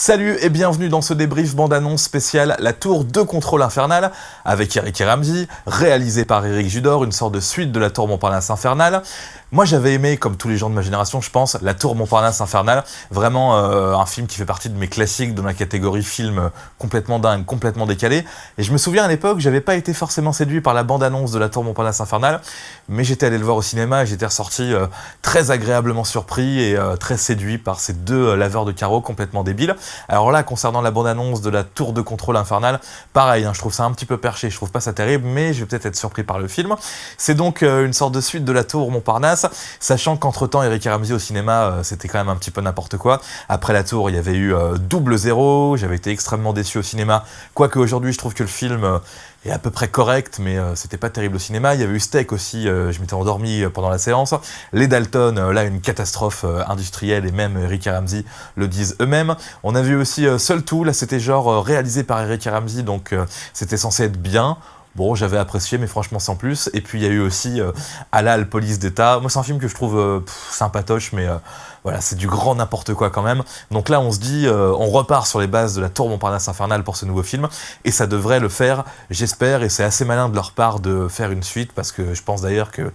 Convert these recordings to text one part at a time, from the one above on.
Salut et bienvenue dans ce débrief bande-annonce spécial La Tour de Contrôle Infernale, avec Eric et Ramsey, réalisé par Éric Judor, une sorte de suite de La Tour Montparnasse Infernale. Moi j'avais aimé, comme tous les gens de ma génération je pense, La Tour Montparnasse Infernale, vraiment un film qui fait partie de mes classiques dans la catégorie film complètement dingue, complètement décalé. Et je me souviens à l'époque, j'avais pas été forcément séduit par la bande-annonce de La Tour Montparnasse Infernale, mais j'étais allé le voir au cinéma et j'étais ressorti très agréablement surpris et très séduit par ces deux laveurs de carreaux complètement débiles. Alors là, concernant la bande-annonce de La Tour de Contrôle Infernale, pareil, je trouve ça un petit peu perché, je trouve pas ça terrible, mais je vais peut-être être surpris par le film. C'est donc une sorte de suite de La Tour Montparnasse, sachant qu'entre-temps, Eric et Ramsey au cinéma, c'était quand même un petit peu n'importe quoi. Après La Tour, il y avait eu Double Zéro, j'avais été extrêmement déçu au cinéma, quoique aujourd'hui, je trouve que le film est à peu près correct, mais c'était pas terrible au cinéma. Il y avait eu Steak aussi, je m'étais endormi pendant la séance. Les Dalton, là, une catastrophe industrielle, et même Eric et Ramsey le disent eux-mêmes. On a vu aussi Seul Tout, là c'était genre réalisé par Eric et Ramsey, donc c'était censé être bien. Bon, j'avais apprécié, mais franchement sans plus. Et puis il y a eu aussi Halal, Police d'État. Moi c'est un film que je trouve sympatoche, mais voilà, c'est du grand n'importe quoi quand même. Donc là on se dit, on repart sur les bases de La Tour Montparnasse Infernale pour ce nouveau film, et ça devrait le faire, j'espère, et c'est assez malin de leur part de faire une suite, parce que je pense d'ailleurs que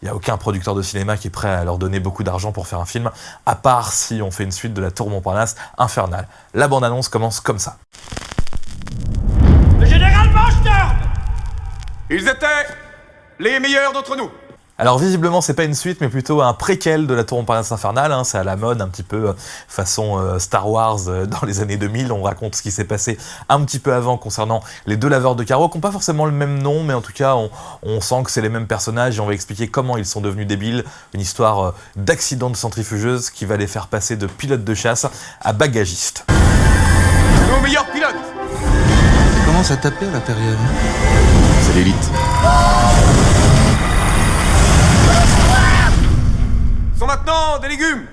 il n'y a aucun producteur de cinéma qui est prêt à leur donner beaucoup d'argent pour faire un film, à part si on fait une suite de La Tour Montparnasse Infernale. La bande-annonce commence comme ça. Le général Manchester! Ils étaient les meilleurs d'entre nous. Alors visiblement c'est pas une suite mais plutôt un préquel de La Tour Montparnasse Infernale, c'est à la mode un petit peu façon Star Wars dans les années 2000, on raconte ce qui s'est passé un petit peu avant concernant les deux laveurs de carreaux qui n'ont pas forcément le même nom, mais en tout cas on sent que c'est les mêmes personnages et on va expliquer comment ils sont devenus débiles, une histoire d'accident de centrifugeuse qui va les faire passer de pilotes de chasse à bagagistes. Nos meilleurs pilotes. Ça commence à taper à l'intérieur. C'est l'élite. Sont maintenant des légumes.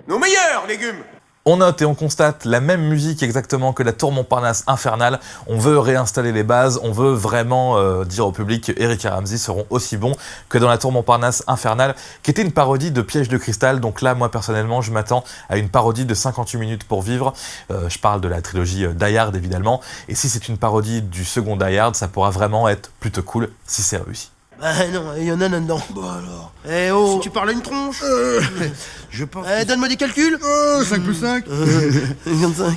Nos meilleurs légumes. On note et on constate la même musique exactement que La Tour Montparnasse Infernale. On veut réinstaller les bases, on veut vraiment dire au public que Eric et Ramsey seront aussi bons que dans La Tour Montparnasse Infernale, qui était une parodie de Piège de cristal. Donc là, moi personnellement, je m'attends à une parodie de 58 minutes pour vivre. Je parle de la trilogie Die Hard évidemment. Et si c'est une parodie du second Die Hard, ça pourra vraiment être plutôt cool si c'est réussi. Bah non, il y en a là-dedans. Bah alors. Eh oh, si tu parles à une tronche. Je pense. Donne-moi des calculs. 5 plus 5 55.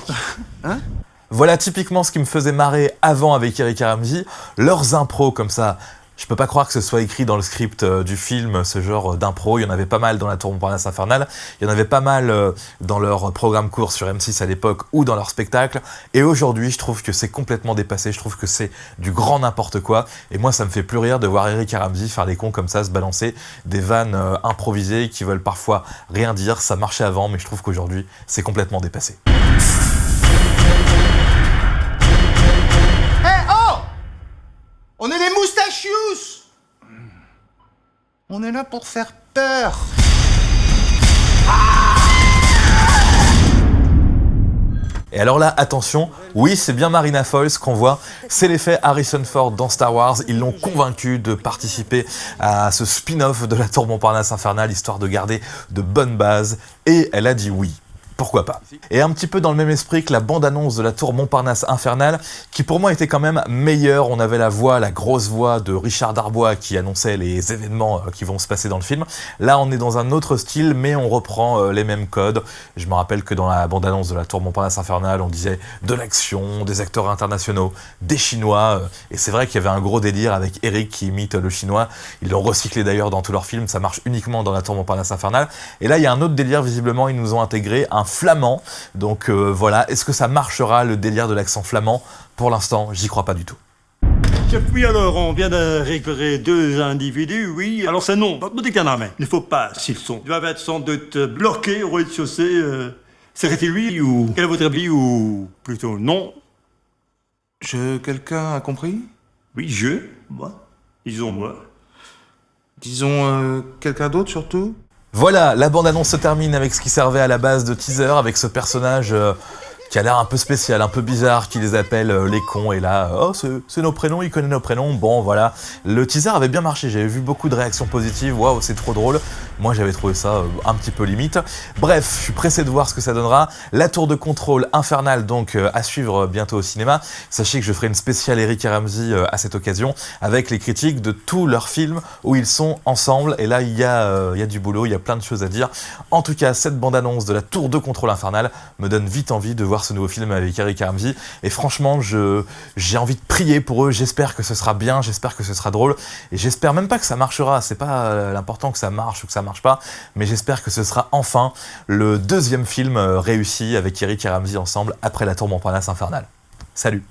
Voilà typiquement ce qui me faisait marrer avant avec Eric et Ramsey, leurs impros comme ça. Je peux pas croire que ce soit écrit dans le script du film, ce genre d'impro. Il y en avait pas mal dans La Tour Montparnasse Infernale, il y en avait pas mal dans leur programme court sur M6 à l'époque ou dans leur spectacle. Et aujourd'hui, je trouve que c'est complètement dépassé, je trouve que c'est du grand n'importe quoi. Et moi, ça me fait plus rire de voir Eric et Ramsey faire les cons comme ça, se balancer des vannes improvisées qui veulent parfois rien dire. Ça marchait avant, mais je trouve qu'aujourd'hui, c'est complètement dépassé. On est les moustachious. On est là pour faire peur. Et alors là, attention, oui, c'est bien Marina Foïs qu'on voit, c'est l'effet Harrison Ford dans Star Wars, ils l'ont convaincu de participer à ce spin-off de La Tour Montparnasse Infernale, histoire de garder de bonnes bases, et elle a dit oui. Pourquoi pas. Et un petit peu dans le même esprit que la bande-annonce de La Tour Montparnasse Infernale, qui pour moi était quand même meilleure. On avait la grosse voix de Richard Darbois qui annonçait les événements qui vont se passer dans le film. Là, on est dans un autre style, mais on reprend les mêmes codes. Je me rappelle que dans la bande-annonce de La Tour Montparnasse Infernale, on disait de l'action, des acteurs internationaux, des Chinois. Et c'est vrai qu'il y avait un gros délire avec Eric qui imite le chinois. Ils l'ont recyclé d'ailleurs dans tous leurs films. Ça marche uniquement dans La Tour Montparnasse Infernale. Et là, il y a un autre délire, visiblement, ils nous ont intégré un flamand, donc voilà, est-ce que ça marchera le délire de l'accent flamand? Pour l'instant, j'y crois pas du tout. Chef, oui, alors, on vient de récupérer 2 individus, oui. Alors, c'est non, pas de main. Il ne faut pas, s'ils sont. Ils doivent être sans doute bloqués au rez-de-chaussée. Serait-il oui, ou quel est votre avis, ou plutôt non? Quelqu'un a compris? Oui, moi. Disons moi. Disons quelqu'un d'autre surtout? Voilà, la bande-annonce se termine avec ce qui servait à la base de teaser, avec ce personnage qui a l'air un peu spécial, un peu bizarre, qui les appelle les cons, et là, oh, c'est nos prénoms, il connaît nos prénoms, bon, voilà. Le teaser avait bien marché, j'avais vu beaucoup de réactions positives, waouh, c'est trop drôle. Moi, j'avais trouvé ça un petit peu limite. Bref, je suis pressé de voir ce que ça donnera. La tour de contrôle infernale, donc, à suivre bientôt au cinéma. Sachez que je ferai une spéciale Eric et Ramsey à cette occasion, avec les critiques de tous leurs films où ils sont ensemble, et là, il y a du boulot, il y a plein de choses à dire. En tout cas, cette bande-annonce de la tour de contrôle infernale me donne vite envie de voir ce nouveau film avec Eric et Ramsey, et franchement j'ai envie de prier pour eux, j'espère que ce sera bien, j'espère que ce sera drôle, et j'espère même pas que ça marchera, c'est pas l'important que ça marche ou que ça marche pas, mais j'espère que ce sera enfin le deuxième film réussi avec Eric et Ramsey ensemble après La Tour Montparnasse infernale. Salut!